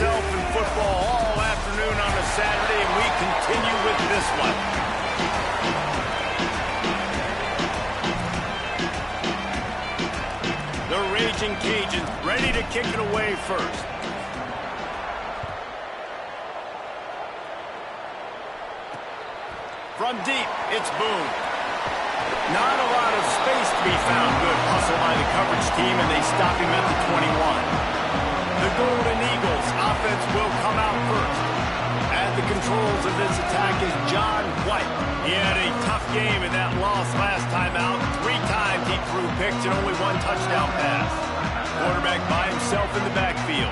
himself in football all afternoon on a Saturday, and we continue with this one. The Raging Cajuns ready to kick it away first. From deep, it's Boone. Not a lot of space to be found. Good hustle by the coverage team, and they stop him at the 21. The Golden Eagles offense will come out first. At the controls of this attack is John White. He had a tough game in that loss last time out. 3 times he threw picks and only 1 touchdown pass. Quarterback by himself in the backfield.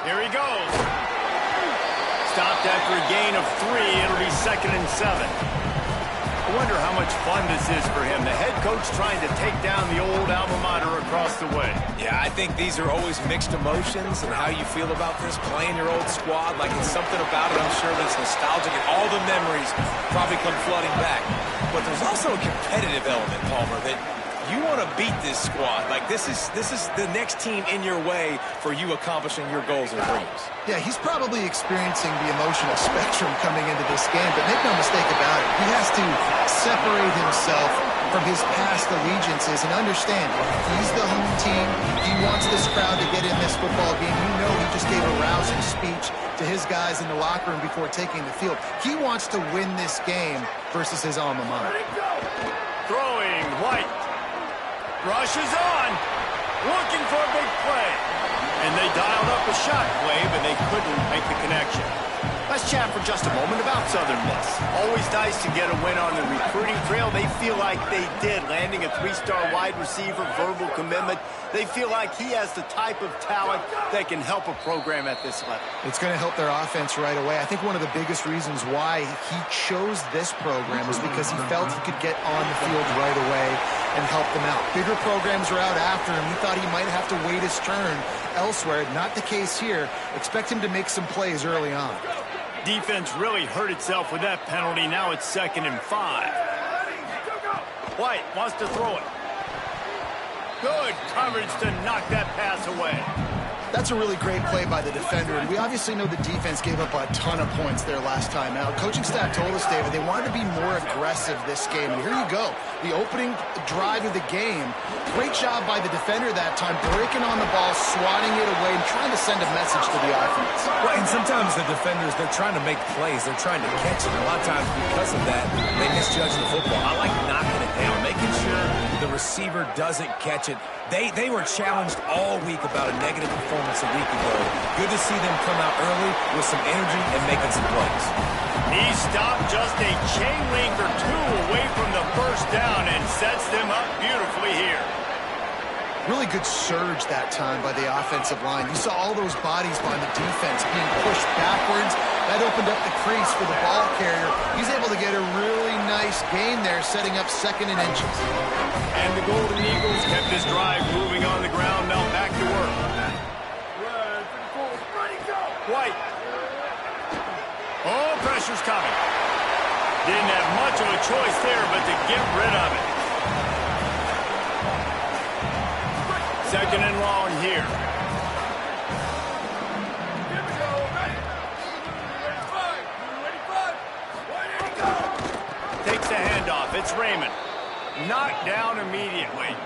Here he goes. Stopped after a gain of 3. It'll be 2nd and 7. I wonder how much fun this is for him. The head coach trying to take down the old alma mater across the way. Yeah, I think these are always mixed emotions and how you feel about this, playing your old squad. Like, it's something about it, I'm sure, that's nostalgic, and all the memories probably come flooding back. But there's also a competitive element, Palmer, that you want to beat this squad. Like, this is the next team in your way for you accomplishing your goals and dreams. Yeah, he's probably experiencing the emotional spectrum coming into this game, but make no mistake about it, he has to separate himself from his past allegiances and understand he's the home team. He wants this crowd to get in this football game. You know he just gave a rousing speech to his guys in the locker room before taking the field. He wants to win this game versus his alma mater. Throwing, White. Rushes on. Looking for a big play. And they dialed up a shot play, but they couldn't make the connection. Let's chat for just a moment about Southern Miss. Always nice to get a win on the recruiting trail. They feel like they did, landing a 3-star wide receiver, verbal commitment. They feel like he has the type of talent that can help a program at this level. It's going to help their offense right away. I think one of the biggest reasons why he chose this program is because he felt he could get on the field right away and help them out. Bigger programs are out after him. He thought he might have to wait his turn elsewhere. Not the case here. Expect him to make some plays early on. Defense really hurt itself with that penalty. Now it's 2nd and 5. White wants to throw it. Good coverage to knock that pass away. That's a really great play by the defender, and we obviously know the defense gave up a ton of points there last time out. Coaching staff told us, David, they wanted to be more aggressive this game, and here you go. The opening drive of the game, great job by the defender that time, breaking on the ball, swatting it away, and trying to send a message to the offense. Well, and sometimes the defenders, they're trying to make plays. They're trying to catch it. A lot of times because of that, they misjudge the football. I like knocking it down, making sure the receiver doesn't catch it. They were challenged all week about a negative performance a week ago. Good to see them come out early with some energy and making some plays. He stopped just a chain link or 2 away from the first down and sets them up beautifully here. Really good surge that time by the offensive line. You saw all those bodies by the defense being pushed backwards. That opened up the crease for the ball carrier. He's able to get a really nice gain there, setting up 2nd and inches. And the Golden Eagles kept this drive moving on the ground. Now back to work. White. Oh, pressure's coming. Didn't have much of a choice there but to get rid of it. 2nd and long here. Takes the handoff. It's Raymond. Knocked down immediately.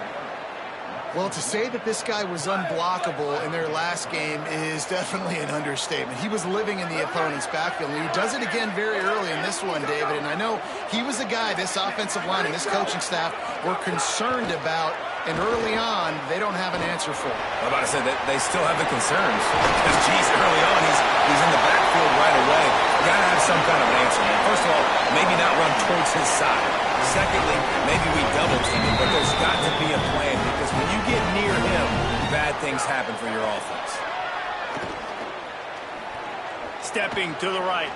Well, to say that this guy was unblockable in their last game is definitely an understatement. He was living in the opponent's backfield, and he does it again very early in this one, David. And I know he was a guy this offensive line and this coaching staff were concerned about, and early on, they don't have an answer for it. I'm about to say that they still have the concerns. Because, geez, early on, he's in the backfield right away. You got to have some kind of an answer, man. First of all, maybe not run towards his side. Secondly, maybe we double team him, but there's got to be a plan because when you get near him, bad things happen for your offense. Stepping to the right.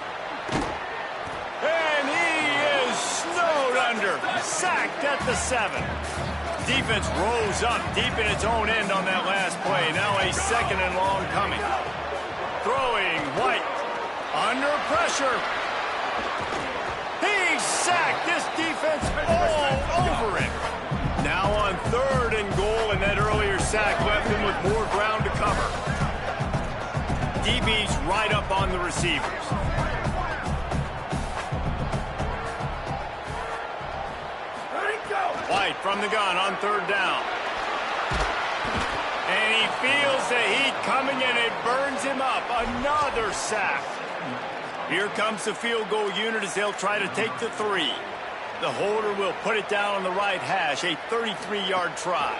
And he is snowed under. Sacked at the 7. Defense rose up deep in its own end on that last play. Now a 2nd and long coming. Throwing, White. Under pressure. Sacked. This defense all over it. Now on 3rd and goal sack left him with more ground to cover. DB's right up on the receivers. White from the gun on third down. And he feels the heat coming and it burns him up. Another sack. Here comes the field goal unit as they'll try to take the 3. The holder will put it down on the right hash, a 33-yard try.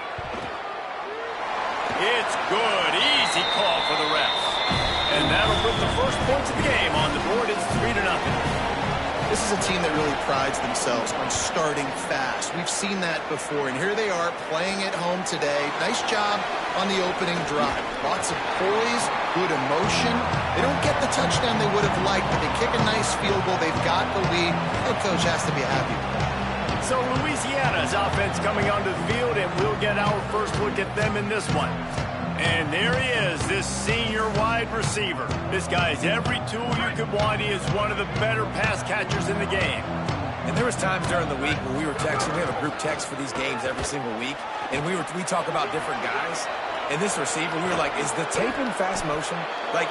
It's good. Easy call for the refs. And that'll put the first points of the game on the board. It's 3-0. This is a team that really prides themselves on starting fast. We've seen that before, and here they are playing at home today. Nice job on the opening drive. Lots of poise, good emotion. They don't get the touchdown they would have liked, but they kick a nice field goal. They've got the lead. The coach has to be happy with that. So Louisiana's offense coming onto the field, and we'll get our first look at them in this one. And there he is, this senior wide receiver. This guy has every tool you could want. He is one of the better pass catchers in the game. And there was times during the week when we were texting. We have a group text for these games every single week. And we talk about different guys. And this receiver, we were like, is the tape in fast motion? Like,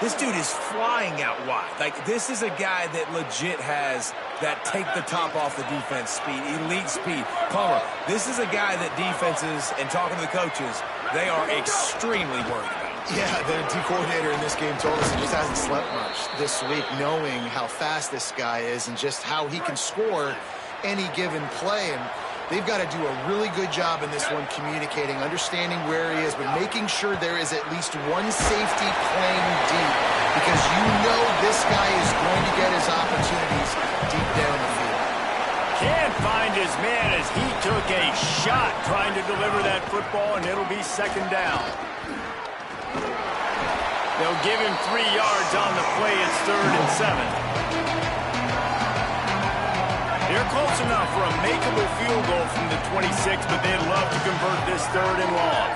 this dude is flying out wide. Like, this is a guy that legit has that take the top off the defense speed, elite speed. Palmer, this is a guy that defenses, and talking to the coaches, they are extremely worried about. Yeah, the D coordinator in this game told us he just hasn't slept much this week, knowing how fast this guy is and just how he can score any given play. And they've got to do a really good job in this one communicating, understanding where he is, but making sure there is at least one safety playing deep, because you know this guy is going to get his opportunities deep down the field. Can't find his man as he took a shot trying to deliver that football, and it'll be second down. They'll give him 3 yards on the play. It's 3rd and 7. They're close enough for a makeable field goal from the 26, but they'd love to convert this 3rd and long.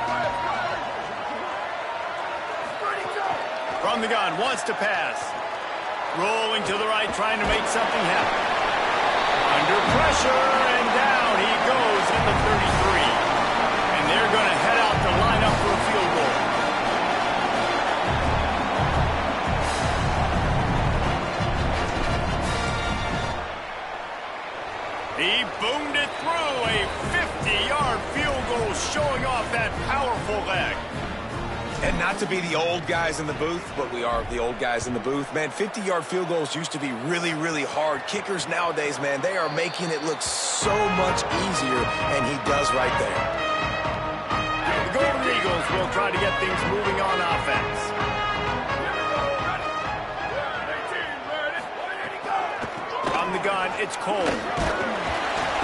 From the gun, wants to pass. Rolling to the right, trying to make something happen. Under pressure, and down he goes at the 33. And they're going to head out to line up for a field goal. He boomed it through, a 50-yard field goal showing off that powerful leg. And not to be the old guys in the booth, but we are the old guys in the booth. Man, 50-yard field goals used to be really, really hard. Kickers nowadays, man, they are making it look so much easier, and he does right there. The Golden Eagles will try to get things moving on offense. From the gun, it's Cole.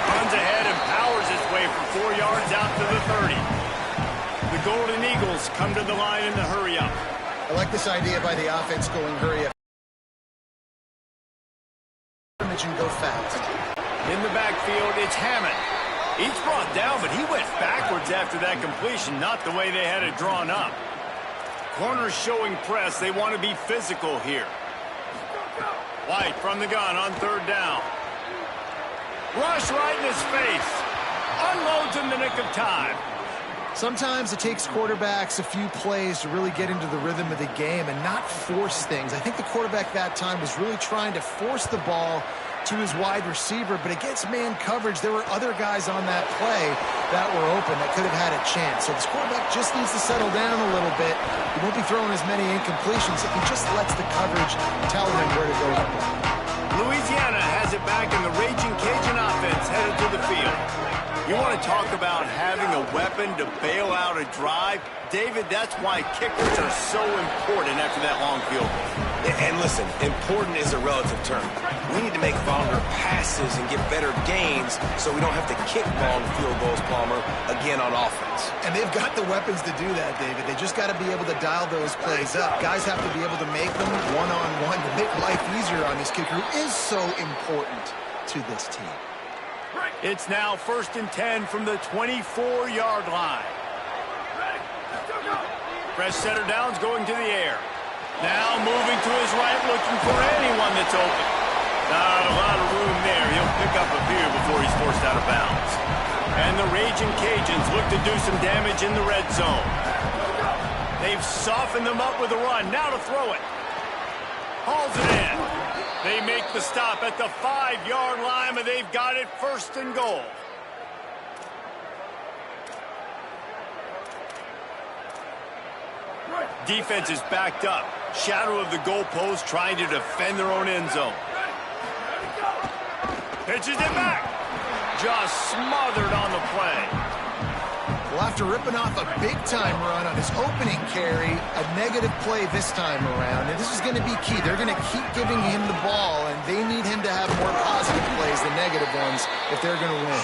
Runs ahead and powers his way for 4 yards out to the 30. The Golden Eagles come to the line in the hurry-up. I like this idea by the offense going hurry up. And go fast. In the backfield, it's Hammond. He's brought down, but he went backwards after that completion, not the way they had it drawn up. Corners showing press. They want to be physical here. White from the gun on 3rd down. Rush right in his face. Unloads in the nick of time. Sometimes it takes quarterbacks a few plays to really get into the rhythm of the game and not force things. I think the quarterback that time was really trying to force the ball to his wide receiver, but against man coverage, there were other guys on that play that were open that could have had a chance. So this quarterback just needs to settle down a little bit. He won't be throwing as many incompletions if he just lets the coverage tell him where to go. Louisiana has it back, and the Raging Cajun offense headed to the field. You want to talk about having a weapon to bail out a drive? David, that's why kickers are so important after that long field goal. And listen, important is a relative term. We need to make longer passes and get better gains so we don't have to kick long field goals, Palmer, again on offense. And they've got the weapons to do that, David. They just got to be able to dial those plays up. Guys have to be able to make them one-on-one to make life easier on this kicker, who is so important to this team. It's now 1st and 10 from the 24-yard line. Fresh setter downs going to the air. Now moving to his right, looking for anyone that's open. Not a lot of room there. He'll pick up a few before he's forced out of bounds. And the Raging Cajuns look to do some damage in the red zone. They've softened them up with a run. Now to throw it. Hauls it in. They make the stop at the 5-yard line, but they've got it first and goal. Defense is backed up. Shadow of the goalpost trying to defend their own end zone. Pitches it back. Just smothered on the play. Well, after ripping off a big-time run on his opening carry, a negative play this time around. And this is going to be key. They're going to keep giving him the ball, and they need him to have more positive plays than negative ones if they're going to win.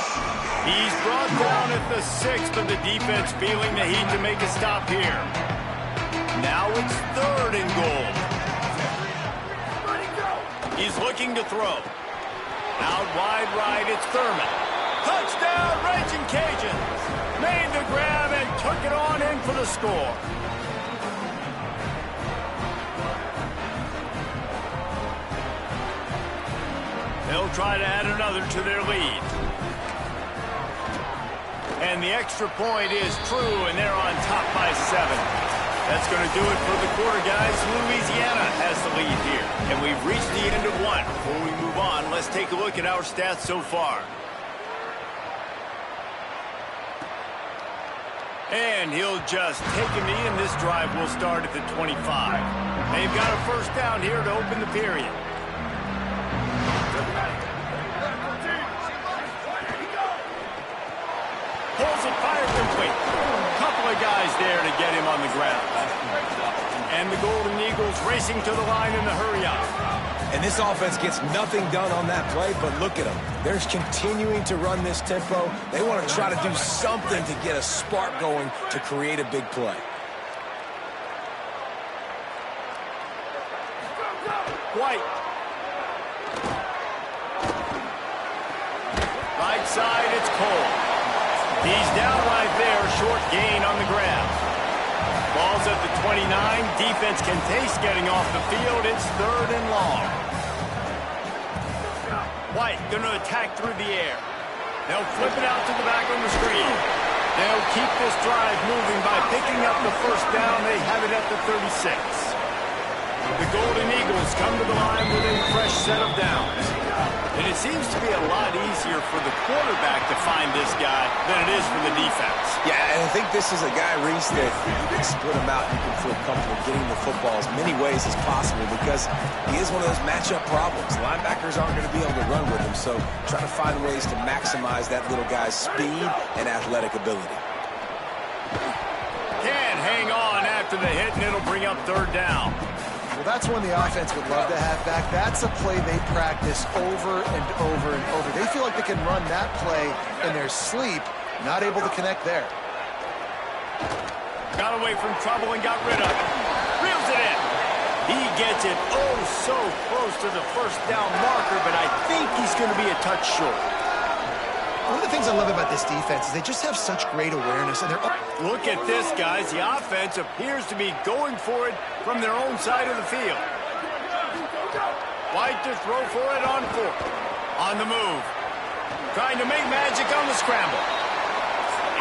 He's brought down at the 6, but the defense feeling the heat to make a stop here. Now it's 3rd and goal. He's looking to throw. Out wide right, it's Thurman. Touchdown, Raging Cajuns. Made the grab and took it on in for the score. They'll try to add another to their lead. And the extra point is true, and they're on top by 7. That's going to do it for the quarter, guys. Louisiana has the lead here. And we've reached the end of one. Before we move on, let's take a look at our stats so far. And he'll just take a knee, and this drive will start at the 25. They've got a first down here to open the period. Pulls it, fire complete. Couple of guys there to get him on the ground. And the Golden Eagles racing to the line in the hurry-up. And this offense gets nothing done on that play, but look at them. They're continuing to run this tempo. They want to try to do something to get a spark going to create a big play. White. Right side, it's Cole. He's down right there, short gain on the grab. Ball's at the 29. Defense can taste getting off the field. It's 3rd and long. White going to attack through the air. They'll flip it out to the back on the screen. They'll keep this drive moving by picking up the first down. They have it at the 36. The Golden Eagles come to the line with a fresh set of downs. And it seems to be a lot easier for the quarterback to find this guy than it is for the defense. Yeah, and I think this is a guy, Reese, that you can split him out. You can feel comfortable getting the football as many ways as possible because he is one of those matchup problems. Linebackers aren't going to be able to run with him, so try to find ways to maximize that little guy's speed and athletic ability. Can't hang on after the hit, and it'll bring up 3rd down. Well, that's one the offense would love to have back. That's a play they practice over and over and over. They feel like they can run that play in their sleep, not able to connect there. Got away from trouble and got rid of it. Reels it in. He gets it oh so close to the first down marker, but I think he's going to be a touch short. One of the things I love about this defense is they just have such great awareness. And look at this, guys. The offense appears to be going for it from their own side of the field. White to throw for it on 4th. On the move. Trying to make magic on the scramble.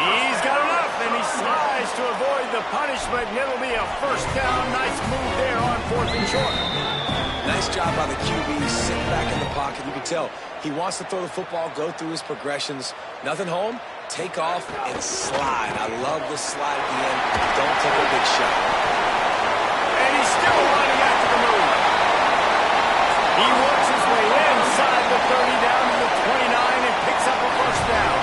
He's got enough, and he slides to avoid the punishment, and it'll be a first down. Nice move there on 4th and short. Nice job by the QB, sitting back in the pocket. You can tell he wants to throw the football, go through his progressions. Nothing home, take off, and slide. I love the slide at the end. Don't take a big shot. And he's still running after the move. He works his way inside the 30 down to the 29 and picks up a first down.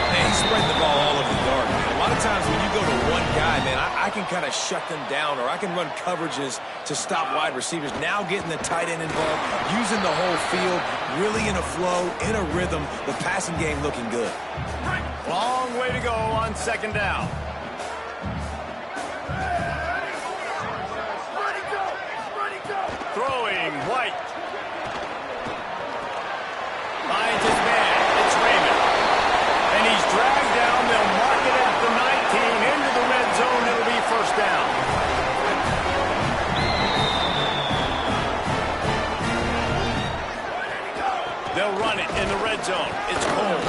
Man, he's spreading the ball all over the yard, man. A lot of times when you go to one guy, man, I can kind of shut them down, or I can run coverages to stop wide receivers. Now getting the tight end involved, using the whole field, really in a flow, in a rhythm, the passing game looking good. Long way to go on 2nd down. Throwing, White. Finds his man. It's Raymond. And he's dragged down. They'll mark it at the 19. Into the red zone. It'll be first down. They'll run it in the red zone. It's Cole.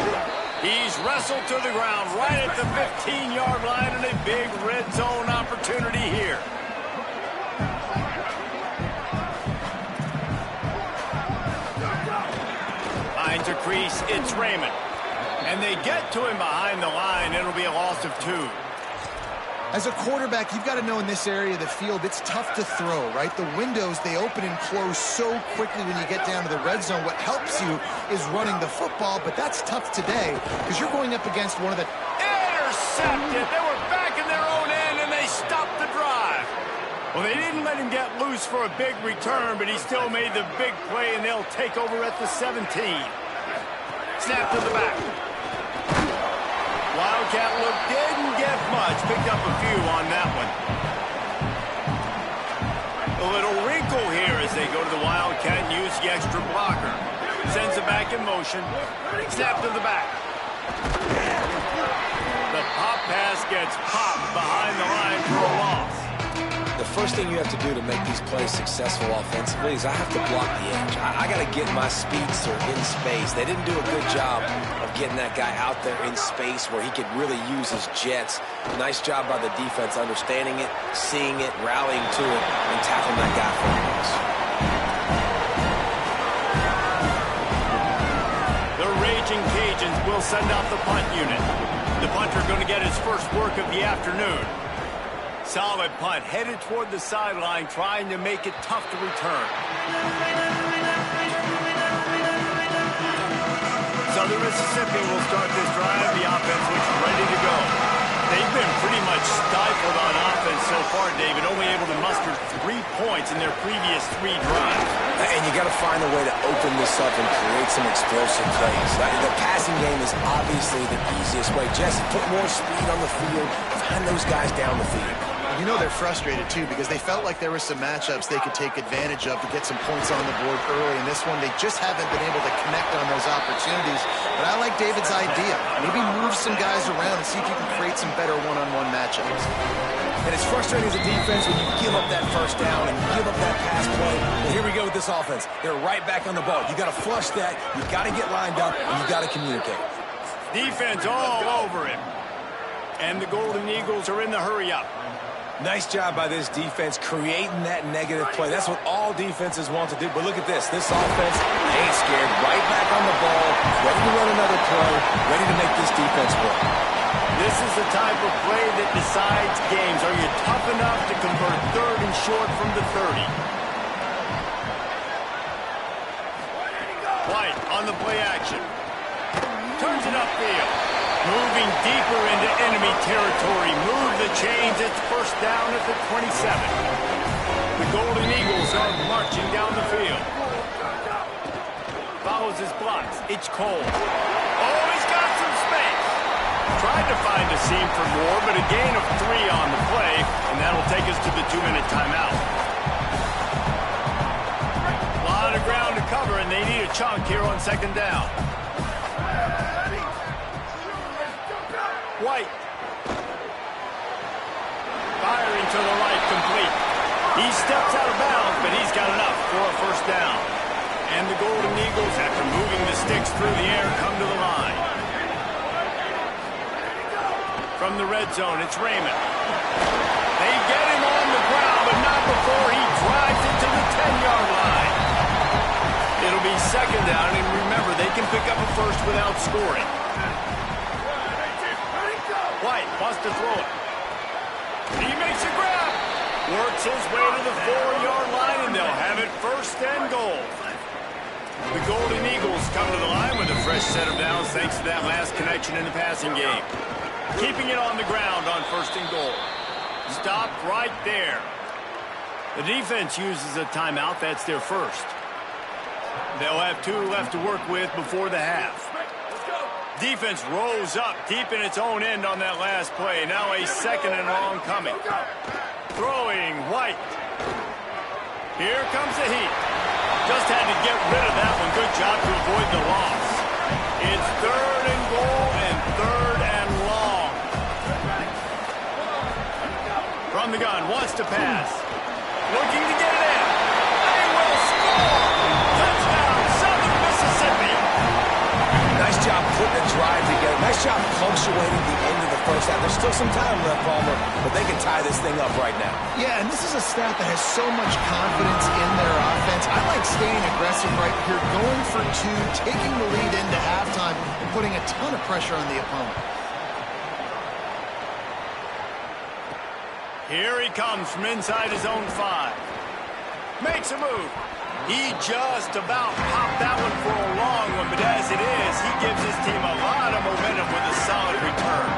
He's whistle to the ground right at the 15-yard line, and a big red zone opportunity here. Finds a crease. It's Raymond. And they get to him behind the line. It'll be a loss of 2. As a quarterback, you've got to know in this area of the field, it's tough to throw, right? The windows, they open and close so quickly when you get down to the red zone. What helps you is running the football, but that's tough today because you're going up against one of the... Intercepted! They were back in their own end, and they stopped the drive. Well, they didn't let him get loose for a big return, but he still made the big play, and they'll take over at the 17. Snap to the back. Wildcat look didn't get much. Picked up a few on that one. A little wrinkle here as they go to the Wildcat and use the extra blocker. Sends it back in motion. Snap to the back. The pop pass gets popped behind the line for a loss. The first thing you have to do to make these plays successful offensively is I have to block the edge. I got to get my speedster in space. They didn't do a good job of getting that guy out there in space where he could really use his jets. Nice job by the defense understanding it, seeing it, rallying to it, and tackling that guy for a loss. The Raging Cajuns will send out the punt unit. The punter going to get his first work of the afternoon. Solid punt, headed toward the sideline, trying to make it tough to return. Southern Mississippi will start this drive. The offense looks ready to go. They've been pretty much stifled on offense so far, David, only able to muster 3 points in their previous 3 drives. And you got to find a way to open this up and create some explosive plays. The passing game is obviously the easiest way. Jesse, put more speed on the field, find those guys down the field. You know they're frustrated, too, because they felt like there were some matchups they could take advantage of to get some points on the board early. In this one, they just haven't been able to connect on those opportunities. But I like David's idea. Maybe move some guys around and see if you can create some better one-on-one matchups. And it's frustrating as a defense when you give up that first down and you give up that pass play. And here we go with this offense. They're right back on the ball. You got to flush that. You got to get lined up, and you got to communicate. Defense all over him. And the Golden Eagles are in the hurry-up. Nice job by this defense creating that negative play. That's what all defenses want to do. But look at this. This offense ain't scared. Right back on the ball, ready to run another play, ready to make this defense work. This is the type of play that decides games. Are you tough enough to convert 3rd and short from the 30? White on the play action. Turns it upfield. Moving deeper into enemy territory. Move the chains. It's first down at the 27. The Golden Eagles are marching down the field. Follows his blocks. It's Cole. Oh, he's got some space. Tried to find a seam for more, but a gain of 3 on the play, and that'll take us to the 2-minute timeout. A lot of ground to cover, and they need a chunk here on 2nd down. White. Firing to the right, complete. He steps out of bounds, but he's got enough for a first down. And the Golden Eagles, after moving the sticks through the air, come to the line. From the red zone, it's Raymond. They get him on the ground, but not before he drives it to the 10-yard line. It'll be 2nd down, and remember, they can pick up a first without scoring. White wants to throw it. He makes a grab. Works his way to the 4-yard line, and they'll have it 1st and goal. The Golden Eagles come to the line with a fresh set of downs thanks to that last connection in the passing game. Keeping it on the ground on 1st and goal. Stopped right there. The defense uses a timeout. That's their first. They'll have 2 left to work with before the half. Defense rolls up deep in its own end on that last play. Now a 2nd and long coming. Throwing White. Here comes the heat. Just had to get rid of that one. Good job to avoid the loss. It's 3rd and goal and 3rd and long. From the gun, wants to pass. Looking to get it in. They will score. Touchdown, Southern Mississippi. Nice job putting a drive together. Nice job punctuating the end of the first half. There's still some time left, Palmer, but they can tie this thing up right now. Yeah, and this is a staff that has so much confidence in their offense. I like staying aggressive right here, going for two, taking the lead into halftime, and putting a ton of pressure on the opponent. Here he comes from inside his own 5. Makes a move. He just about popped that one for a long one, but as it is, he gives his team a lot of momentum with a solid return.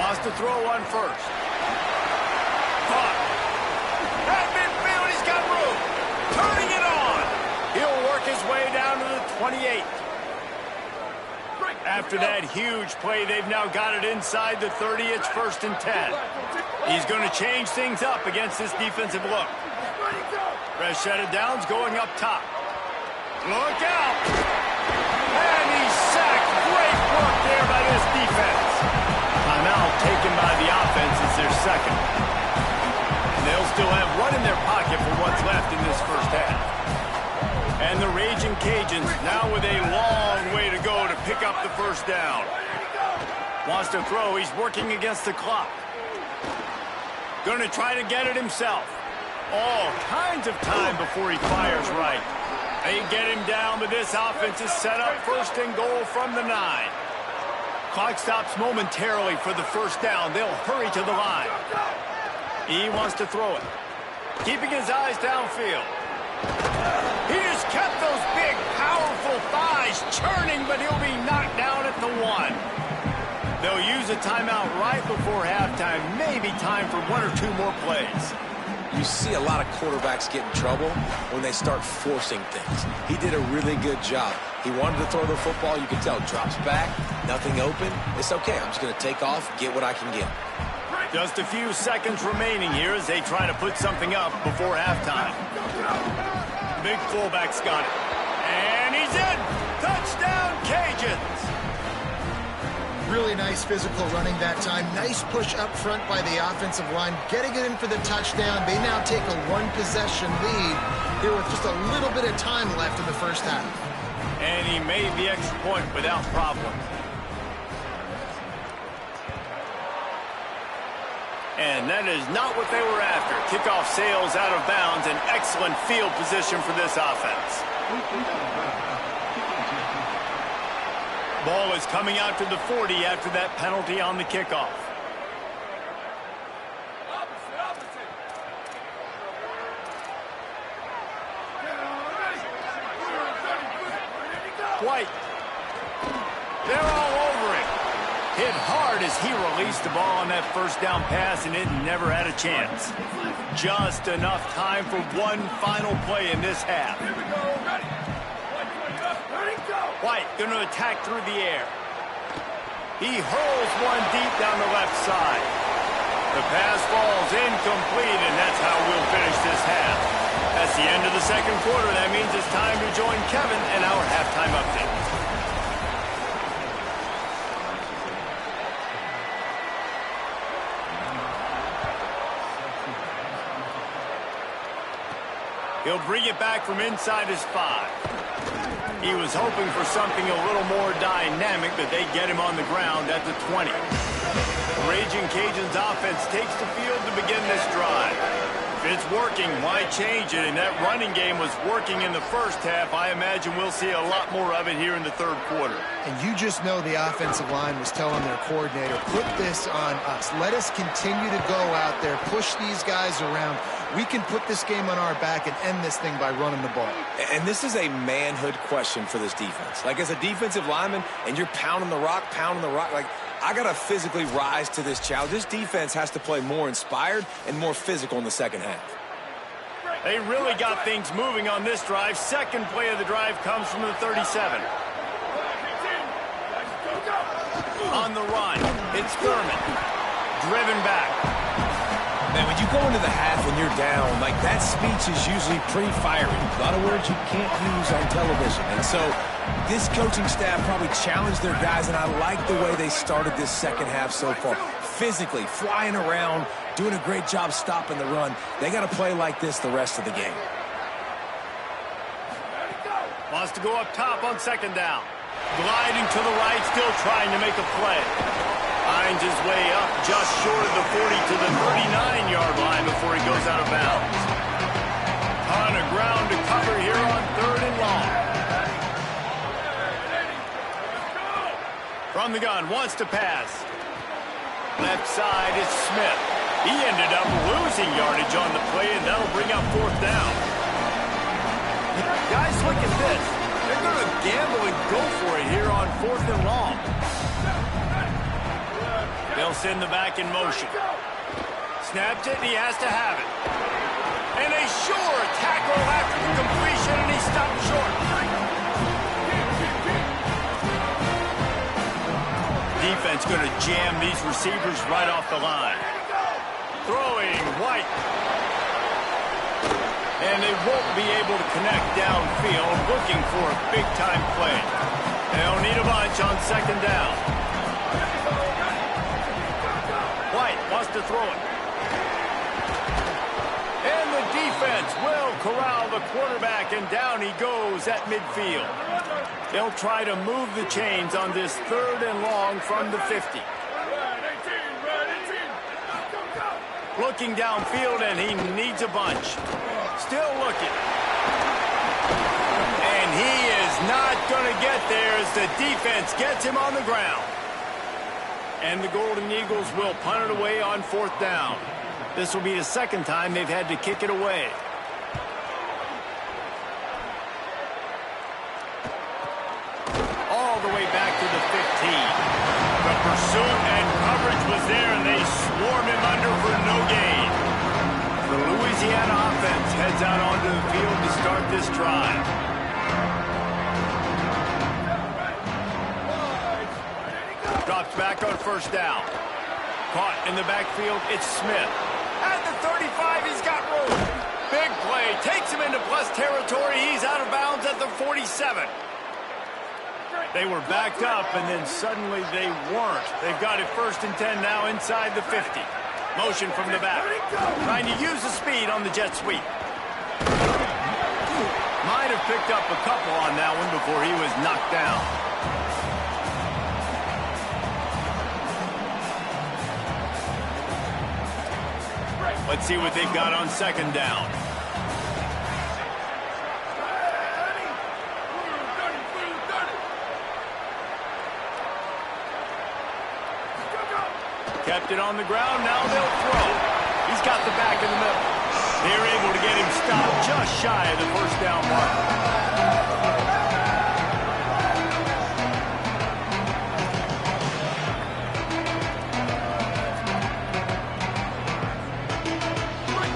Wants to throw one first. Caught. At midfield, he's got room. Turning it on. He'll work his way down to the 28. After that huge play, they've now got it inside the 30. It's 1st and 10. He's going to change things up against this defensive look. Fresh set of downs going up top. Look out! And he's sacked. Great work there by this defense. Timeout taken by the offense is their second. And they'll still have one in their pocket for what's left in this first half. And the Raging Cajuns now with a long way to go to pick up the first down. Wants to throw. He's working against the clock. Going to try to get it himself. All kinds of time before he fires right. They get him down, but this offense is set up 1st and goal from the 9. Clock stops momentarily for the first down. They'll hurry to the line. He wants to throw it. Keeping his eyes downfield. He just kept those big, powerful thighs churning, but he'll be knocked down at the 1. They'll use a timeout right before halftime. Maybe time for 1 or 2 more plays. You see a lot of quarterbacks get in trouble when they start forcing things. He did a really good job. He wanted to throw the football. You can tell. Drops back, nothing open. It's okay. I'm just going to take off, get what I can get. Just a few seconds remaining here as they try to put something up before halftime. Big fullback's got it. And he's in. Touchdown, Cajuns. Really nice physical running that time. Nice push up front by the offensive line. Getting it in for the touchdown. They now take a 1-possession lead here with just a little bit of time left in the first half. And he made the extra point without problem. And that is not what they were after. Kickoff sails out of bounds. An excellent field position for this offense. Ball is coming out to the 40 after that penalty on the kickoff. White. They're all over him. Hit hard as he released the ball on that first down pass, and it never had a chance. Just enough time for one final play in this half. White going to attack through the air. He hurls one deep down the left side. The pass falls incomplete, and that's how we'll finish this half. That's the end of the second quarter. That means it's time to join Kevin and our halftime update. He'll bring it back from inside his 5. He was hoping for something a little more dynamic, but they get him on the ground at the 20. The Raging Cajuns offense takes the field to begin this drive. If it's working, why change it? And that running game was working in the first half. I imagine we'll see a lot more of it here in the third quarter. And you just know the offensive line was telling their coordinator, put this on us. Let us continue to go out there, push these guys around. We can put this game on our back and end this thing by running the ball. And this is a manhood question for this defense. Like, as a defensive lineman, and you're pounding the rock, like, I got to physically rise to this challenge. This defense has to play more inspired and more physical in the second half. They really got things moving on this drive. Second play of the drive comes from the 37. On the run, it's Thurman. Driven back. Man, when you go into the half and you're down, like, that speech is usually pretty fiery. A lot of words you can't use on television. And so this coaching staff probably challenged their guys, and I like the way they started this second half so far. Physically, flying around, doing a great job stopping the run. They got to play like this the rest of the game. Wants to go up top on second down. Gliding to the right, still trying to make a play. Finds his way up just short of the 40 to the 39-yard line before he goes out of bounds. Ton of ground to cover here on 3rd and long. From the gun, wants to pass. Left side is Smith. He ended up losing yardage on the play, and that'll bring up 4th down. Guys, look at this. They're going to gamble and go for it here on 4th and long. They'll send the back in motion. Snapped it, and he has to have it. And a sure tackle after the completion, and he stopped short. Defense going to jam these receivers right off the line. Throwing, White. And they won't be able to connect downfield, looking for a big-time play. They'll need a bunch on 2nd down. White wants to throw it. And the defense will corral the quarterback, and down he goes at midfield. They'll try to move the chains on this 3rd and long from the 50. Looking downfield, and he needs a bunch. Still looking. And he is not going to get there as the defense gets him on the ground. And the Golden Eagles will punt it away on 4th down. This will be the 2nd time they've had to kick it away. All the way back to the 15. The pursuit and coverage was there, and they swarm him under for no gain. The Louisiana offense heads out onto the field to start this drive. Drops back on 1st down. Caught in the backfield, it's Smith. At the 35, he's got room. Big play, takes him into plus territory. He's out of bounds at the 47. They were backed up, and then suddenly they weren't. They've got it 1st and 10 now inside the 50. Motion from the back. Trying to use the speed on the jet sweep. Might have picked up a couple on that one before he was knocked down. Let's see what they've got on 2nd down. Kept it on the ground, now they'll throw. He's got the back in the middle. They're able to get him stopped just shy of the 1st down mark.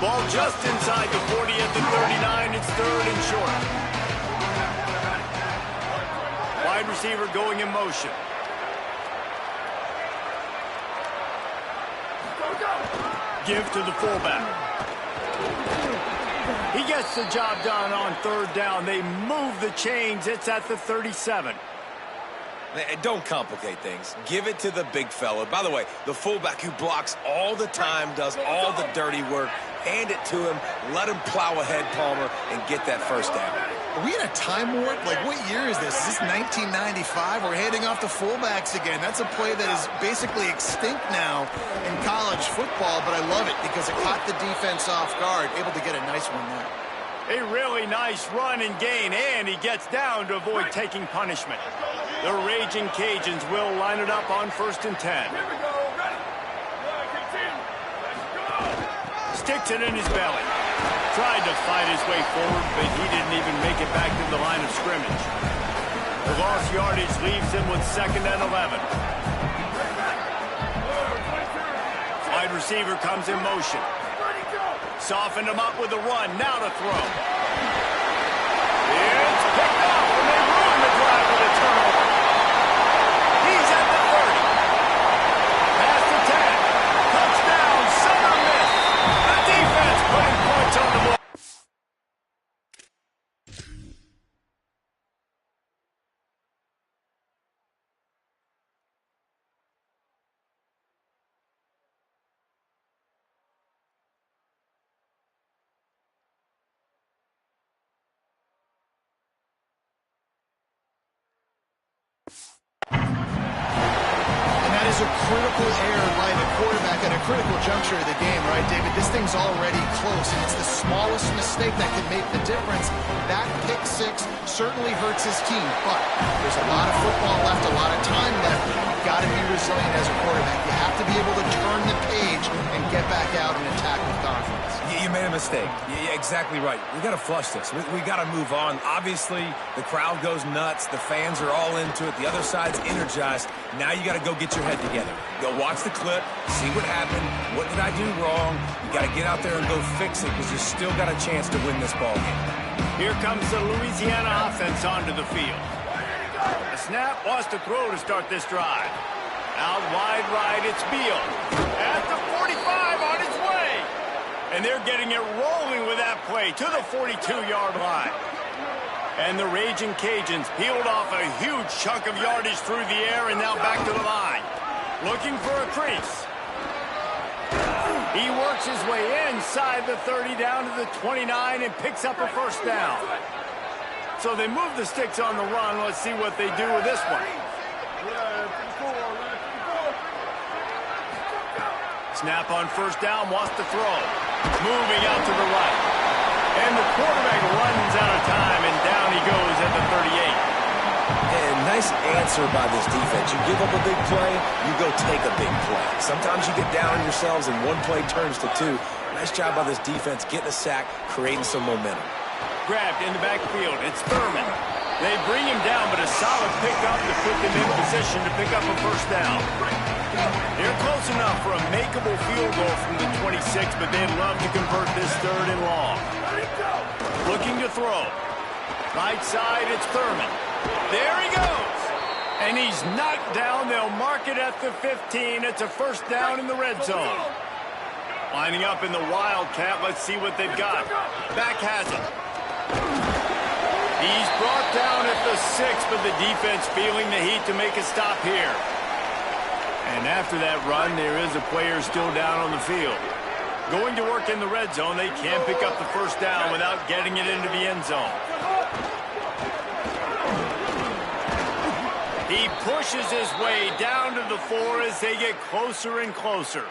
Ball just inside the 40 at the 39. It's 3rd and short. Wide receiver going in motion. Give to the fullback. He gets the job done on 3rd down. They move the chains. It's at the 37. Don't complicate things. Give it to the big fella. By the way, the fullback who blocks all the time, does all the dirty work. Hand it to him. Let him plow ahead, Palmer, and get that 1st down. Are we in a time warp? Like, what year is this? Is this 1995? We're handing off to fullbacks again. That's a play that is basically extinct now in college football, but I love it because it caught the defense off guard, able to get a nice one there. A really nice run and gain, and he gets down to avoid taking punishment. The Raging Cajuns will line it up on 1st and 10. Sticks it in his belly. Tried to fight his way forward, but he didn't even make it back to the line of scrimmage. The lost yardage leaves him with 2nd and 11. Wide receiver comes in motion. Softened him up with a run. Now to throw. It's picked off, and they ruin the drive with a turnover. He's at the 30. Past the 10. Touchdown, Southern Miss. The defense putting points on the board. is a critical error by the quarterback at a critical juncture of the game, right, David? This thing's already close, and it's the smallest mistake that can make the difference. That pick six certainly hurts his team, but there's a lot of football left, a lot of time left. You've got to be resilient as a quarterback. You have to be able to turn the page and get back out and attack with confidence. You made a mistake. You're exactly right. We got to flush this. We got to move on. Obviously, the crowd goes nuts. The fans are all into it. The other side's energized. Now you got to go get your head together. Go watch the clip, see what happened. What did I do wrong? You got to get out there and go fix it because you still got a chance to win this ball game. Here comes the Louisiana offense onto the field. The snap wants to throw to start this drive. Out wide right, it's Beal. At the 45 on its way. And they're getting it rolling with that play to the 42-yard line. And the Raging Cajuns peeled off a huge chunk of yardage through the air and now back to the line. Looking for a crease. He works his way inside the 30 down to the 29 and picks up a first down. So they move the sticks on the run. Let's see what they do with this one. Snap on first down, wants to throw. Moving out to the right. And the quarterback runs out of time, and down he goes at the 38. And nice answer by this defense. You give up a big play, you go take a big play. Sometimes you get down on yourselves and one play turns to two. Nice job by this defense getting a sack, creating some momentum. Grabbed in the backfield. It's Thurman. They bring him down, but a solid pickup to put them in position to pick up a first down. They're close enough for a makeable field goal from the 26, but they'd love to convert this third and long. Looking to throw. Right side, it's Thurman. There he goes. And he's knocked down. They'll mark it at the 15. It's a first down in the red zone. Lining up in the Wildcat. Let's see what they've got. Back has it. He's brought down at the 6, but the defense feeling the heat to make a stop here. And after that run, there is a player still down on the field. Going to work in the red zone, they can't pick up the first down without getting it into the end zone. He pushes his way down to the 4 as they get closer and closer.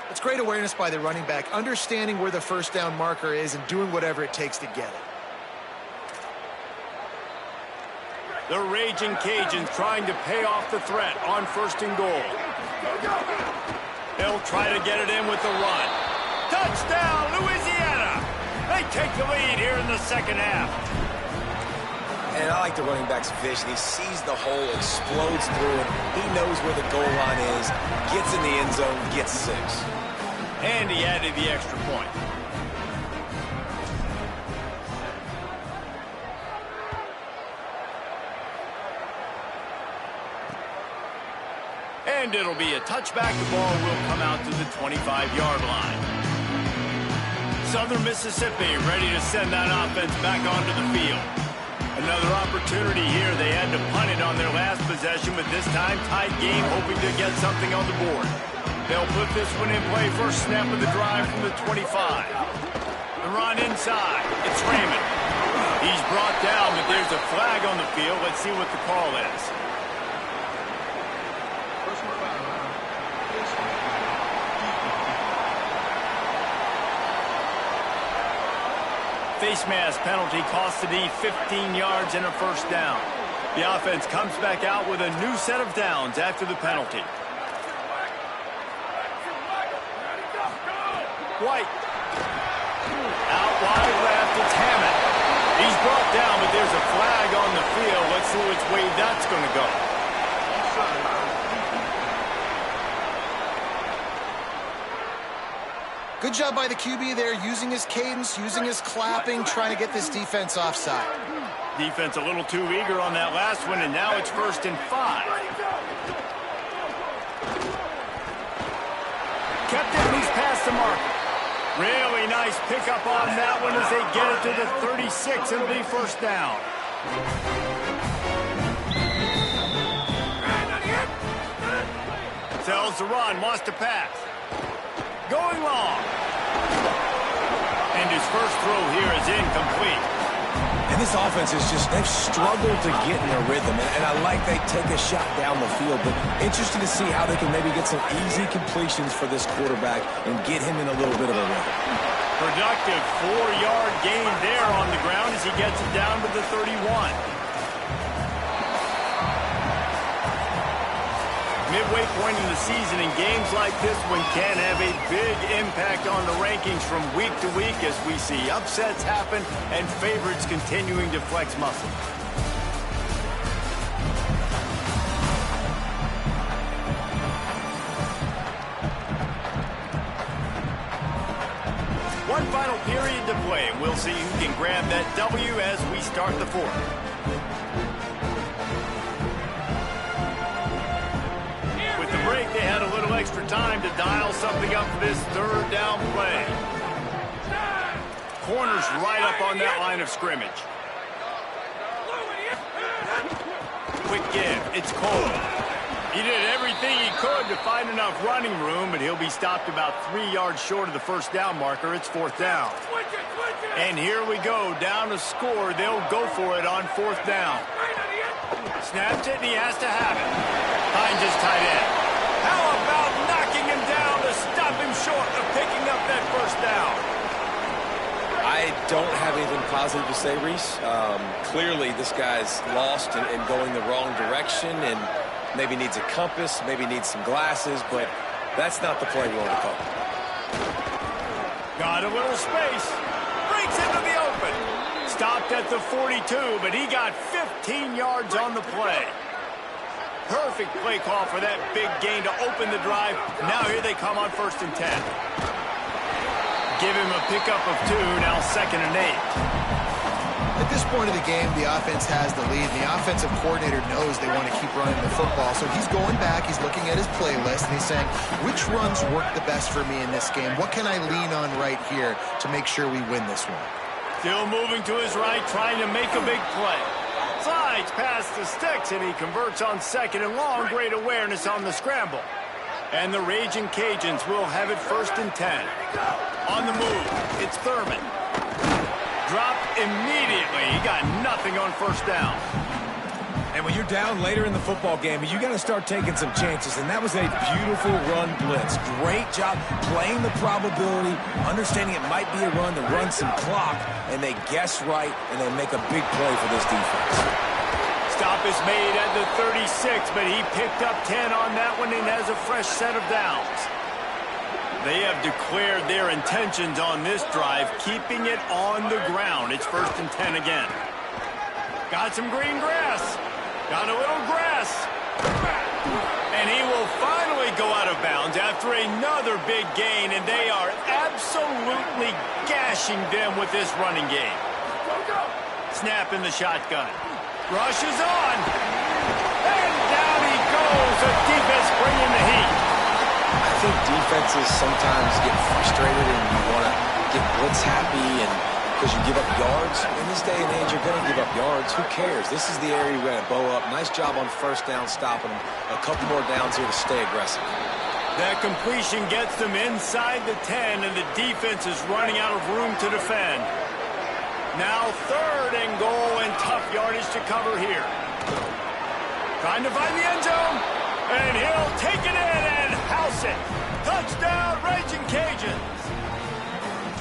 It's great awareness by the running back, understanding where the first down marker is and doing whatever it takes to get it. The Raging Cajuns trying to pay off the threat on first and goal. They'll try to get it in with the run. Touchdown, Louisiana! They take the lead here in the second half. And I like the running back's vision. He sees the hole, explodes through it. He knows where the goal line is, gets in the end zone, gets 6. And he added the extra point. And it'll be a touchback. The ball will come out to the 25-yard line. Southern Mississippi ready to send that offense back onto the field. Another opportunity here. They had to punt it on their last possession, but this time tight game, hoping to get something on the board. They'll put this one in play. First snap of the drive from the 25. The run inside. It's Raymond. He's brought down, but there's a flag on the field. Let's see what the call is. Face mask penalty costs the D 15 yards and a first down. The offense comes back out with a new set of downs after the penalty. White. Out wide left, it's Hammond. He's brought down, but there's a flag on the field. Let's see which way that's going to go. Good job by the QB there, using his cadence, using his clapping, trying to get this defense offside. Defense a little too eager on that last one, and now it's 1st and 5. Kept it loose past the marker. Really nice pickup on that one as they get it to the 36. It'll be first down. Sells the run, wants to pass. Going long. And his first throw here is incomplete. And this offense is just, they've struggled to get in a rhythm. And I like they take a shot down the field, but interested to see how they can maybe get some easy completions for this quarterback and get him in a little bit of a rhythm. Productive 4-yard gain there on the ground as he gets it down to the 31. Midway point in the season, and games like this one can have a big impact on the rankings from week to week as we see upsets happen and favorites continuing to flex muscle. One final period to play, and we'll see who can grab that W as we start the fourth. Break, they had a little extra time to dial something up for this third down play. Corner's right up on that line of scrimmage. Quick give. It's Cole. He did everything he could to find enough running room, but he'll be stopped about 3 yards short of the first down marker. It's fourth down. And here we go. Down to score. They'll go for it on fourth down. Snaps it, and he has to have it. Finds his tight end. How about knocking him down to stop him short of picking up that first down? I don't have anything positive to say, Reese. Clearly, this guy's lost and going the wrong direction and maybe needs a compass, maybe needs some glasses, but that's not the play we want to call. Got a little space. Breaks into the open. Stopped at the 42, but he got 15 yards on the play. Perfect play call for that big gain to open the drive. Now here they come on 1st and 10. Give him a pickup of 2, now 2nd and 8. At this point of the game, the offense has the lead, and the offensive coordinator knows they want to keep running the football. So he's going back, he's looking at his playlist, and he's saying, which runs work the best for me in this game? What can I lean on right here to make sure we win this one? Still moving to his right, trying to make a big play. Slides past the sticks, and he converts on 2nd and long. Great awareness on the scramble. And the Raging Cajuns will have it 1st and 10. On the move, it's Thurman. Dropped immediately. He got nothing on first down. And when you're down later in the football game, you got to start taking some chances, and that was a beautiful run blitz. Great job playing the probability, understanding it might be a run to run some clock, and they guess right, and they make a big play for this defense. Stop is made at the 36, but he picked up 10 on that one and has a fresh set of downs. They have declared their intentions on this drive, keeping it on the ground. It's 1st and 10 again. Got some green grass. Got a little grass. And he will finally go out of bounds after another big gain, and they are absolutely gashing them with this running game. Snap in the shotgun. Rushes on. And down he goes. The defense bringing the heat. I think defenses sometimes get frustrated and you want to get blitz happy and because you give up yards. In this day and age, you're going to give up yards. Who cares? This is the area you're going to bow up. Nice job on first down stopping them. A couple more downs here to stay aggressive. That completion gets them inside the 10, and the defense is running out of room to defend. Now 3rd and goal, and tough yardage to cover here. Trying to find the end zone, and he'll take it in and house it. Touchdown, Raging Cajuns.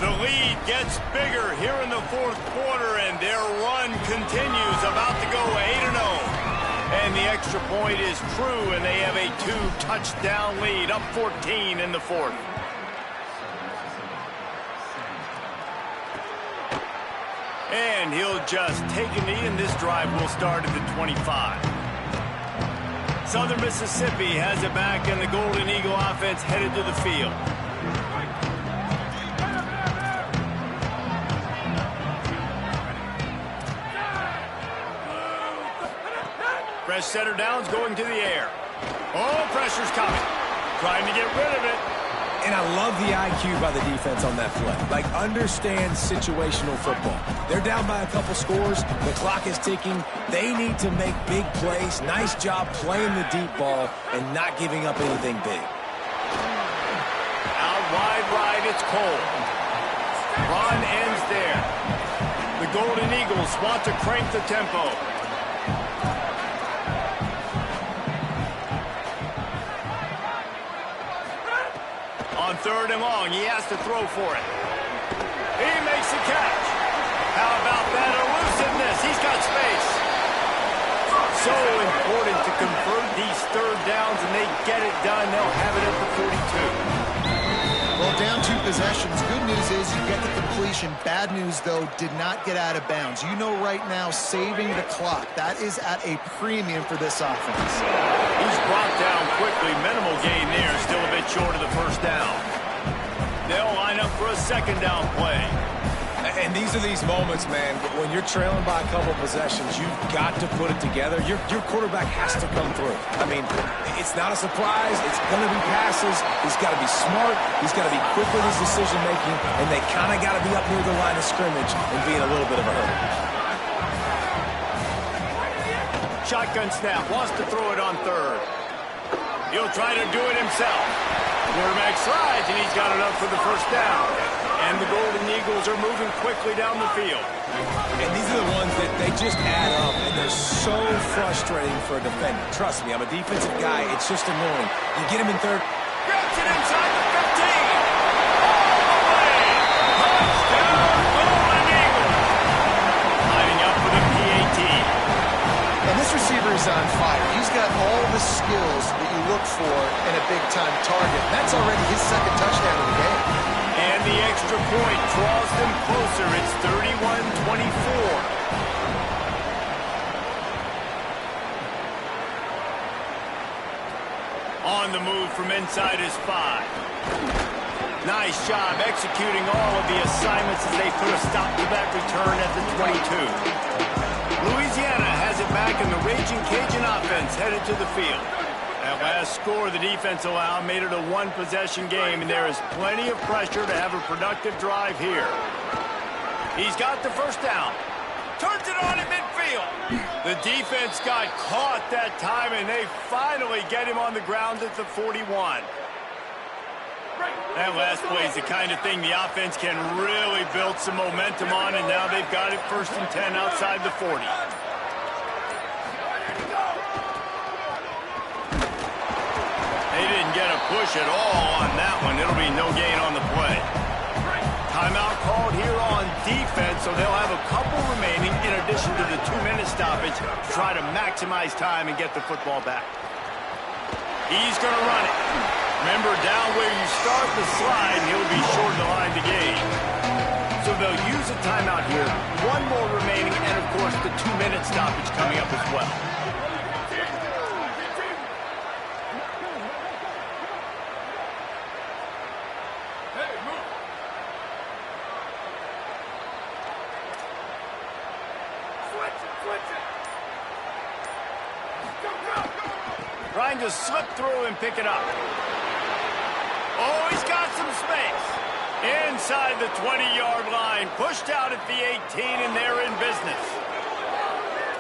The lead gets bigger here in the 4th quarter, and their run continues, about to go 8-0. And the extra point is true, and they have a 2-touchdown lead, up 14 in the 4th. And he'll just take a knee, and this drive will start at the 25. Southern Mississippi has it back, and the Golden Eagle offense headed to the field. Fresh setter downs going to the air. Oh, pressure's coming. Trying to get rid of it. And I love the IQ by the defense on that play. Like, understand situational football. They're down by a couple scores. The clock is ticking. They need to make big plays. Nice job playing the deep ball and not giving up anything big. Out wide right, it's Cole. Run ends there. The Golden Eagles want to crank the tempo. On 3rd and long, he has to throw for it. He makes the catch. How about that elusiveness? He's got space. So important to convert these 3rd downs, and they get it done. They'll have it at the 42. Well, down 2 possessions. Good news is you get the completion. Bad news, though, did not get out of bounds. You know right now, saving the clock, that is at a premium for this offense. He's brought down quickly. Minimal gain there. Still a bit short of the 1st down. They'll line up for a 2nd down play. And these are these moments, man, when you're trailing by a couple possessions, you've got to put it together. Your quarterback has to come through. I mean, it's not a surprise. It's going to be passes. He's got to be smart. He's got to be quick with his decision-making, and they kind of got to be up near the line of scrimmage and be in a little bit of a hurry. Shotgun snap. Wants to throw it on 3rd. He'll try to do it himself. Quarterback slides, and he's got it up for the 1st down. And the Golden Eagles are moving quickly down the field. And these are the ones that they just add up, and they're so frustrating for a defender. Trust me, I'm a defensive guy. It's just annoying. You get him in 3rd. Gets it inside the 15. All the way. Touchdown, Golden Eagles. Lining up for the PAT. And this receiver is on fire. He's got all the skills that you look for in a big-time target. That's already his 2nd touchdown of the game. And the extra point draws them closer. It's 31-24. On the move from inside his 5. Nice job executing all of the assignments as they put a stop to that return at the 22. Louisiana has it back, and the Raging Cajun offense headed to the field. That last score the defense allowed made it a 1-possession game, and there is plenty of pressure to have a productive drive here. He's got the 1st down. Turns it on in midfield. The defense got caught that time, and they finally get him on the ground at the 41. That last play is the kind of thing the offense can really build some momentum on, and now they've got it 1st and 10 outside the 40. They didn't get a push at all on that one. It'll be no gain on the play. Timeout called here on defense, so they'll have a couple remaining in addition to the 2-minute stoppage to try to maximize time and get the football back. He's going to run it. Remember, down where you start the slide, he'll be short the line to gain. So they'll use a timeout here. 1 more remaining, and of course the 2-minute stoppage coming up as well. Trying to slip through and pick it up. Oh, he's got some space. Inside the 20-yard line. Pushed out at the 18, and they're in business.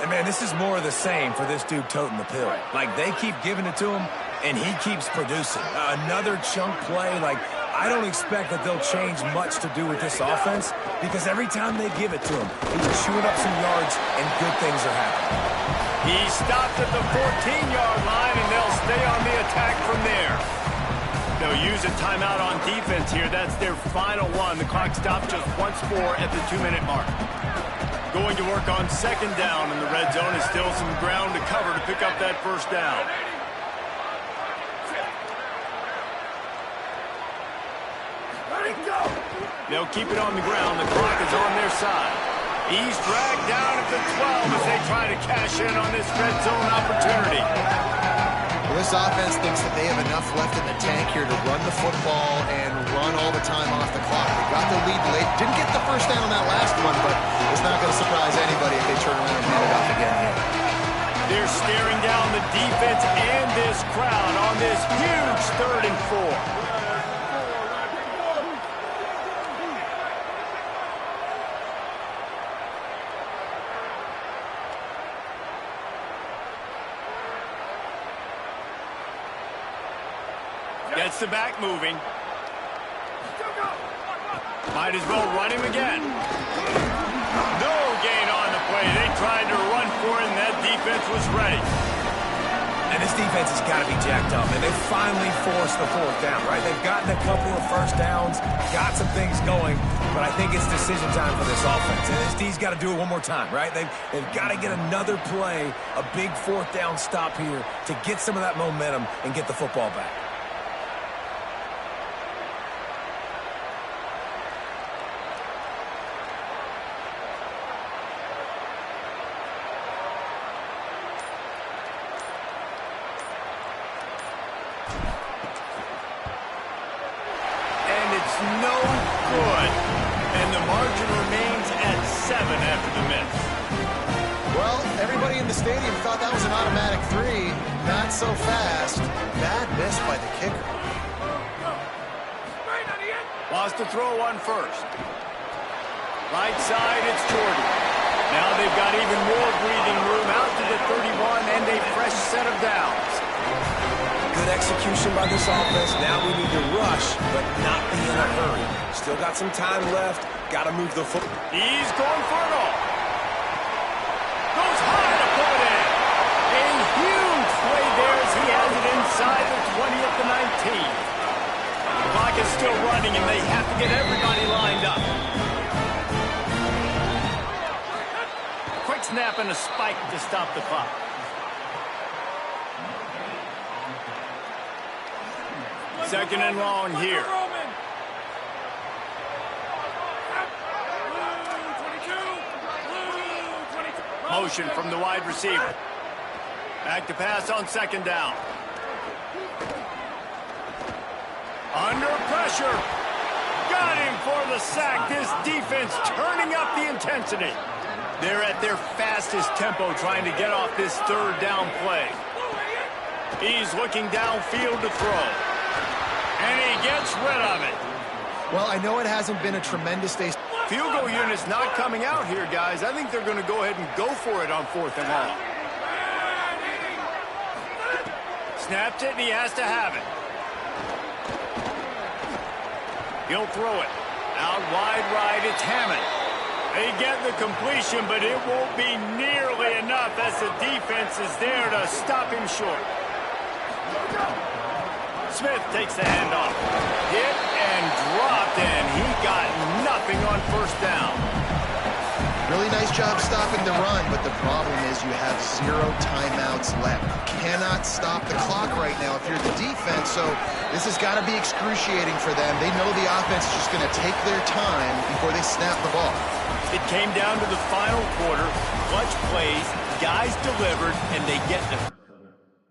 And, man, this is more of the same for this dude toting the pill. Like, they keep giving it to him, and he keeps producing. Another chunk play. Like, I don't expect that they'll change much to do with this offense because every time they give it to him, he's chewing up some yards, and good things are happening. He stopped at the 14-yard line, and they'll stay on the attack from there. They'll use a timeout on defense here. That's their final one. The clock stopped just once more at the 2-minute mark. Going to work on 2nd down, and the red zone is still some ground to cover to pick up that 1st down. They'll keep it on the ground. The clock is on their side. He's dragged down at the 12 as they try to cash in on this red zone opportunity. Well, this offense thinks that they have enough left in the tank here to run the football and run all the time off the clock. They got the lead late. Didn't get the 1st down on that last one, but it's not going to surprise anybody if they turn around and hand it off again here. They're staring down the defense and this crowd on this huge 3rd and 4. Gets the back moving. Might as well run him again. No play. They tried to run for it, and that defense was ready. And this defense has got to be jacked up, and they finally forced the fourth down, right? They've gotten a couple of first downs, got some things going, but I think it's decision time for this offense. And this D's got to do it one more time, right? They've got to get another play, a big fourth down stop here to get some of that momentum and get the football back. No good. And the margin remains at 7 after the miss. Well, everybody in the stadium thought that was an automatic 3. Not so fast. Bad miss by the kicker. Wants to throw one first. Right side, it's Jordan. Now they've got even more breathing room out to the 31 and a fresh set of downs. Good execution by this offense. Now we need to rush, but not be in a hurry. Still got some time left. Got to move the foot. He's going for it all. Goes high to pull it in. A huge play there as he has it inside the 20 at the 19. The clock is still running, and they have to get everybody lined up. Quick snap and a spike to stop the clock. Second and long here. Motion from the wide receiver. Back to pass on second down. Under pressure. Got him for the sack. This defense turning up the intensity. They're at their fastest tempo trying to get off this third down play. He's looking downfield to throw. And he gets rid of it. Well, I know it hasn't been a tremendous day. Field goal unit's not coming out here, guys. I think they're going to go ahead and go for it on 4th and long. Snapped it, and he has to have it. He'll throw it. Out wide right, it's Hammond. They get the completion, but it won't be nearly enough as the defense is there to stop him short. Smith takes the handoff. Hit and dropped, and he got nothing on first down. Really nice job stopping the run, but the problem is you have 0 timeouts left. You cannot stop the clock right now if you're the defense, so this has got to be excruciating for them. They know the offense is just going to take their time before they snap the ball. It came down to the final quarter. Clutch plays, guys delivered, and they get the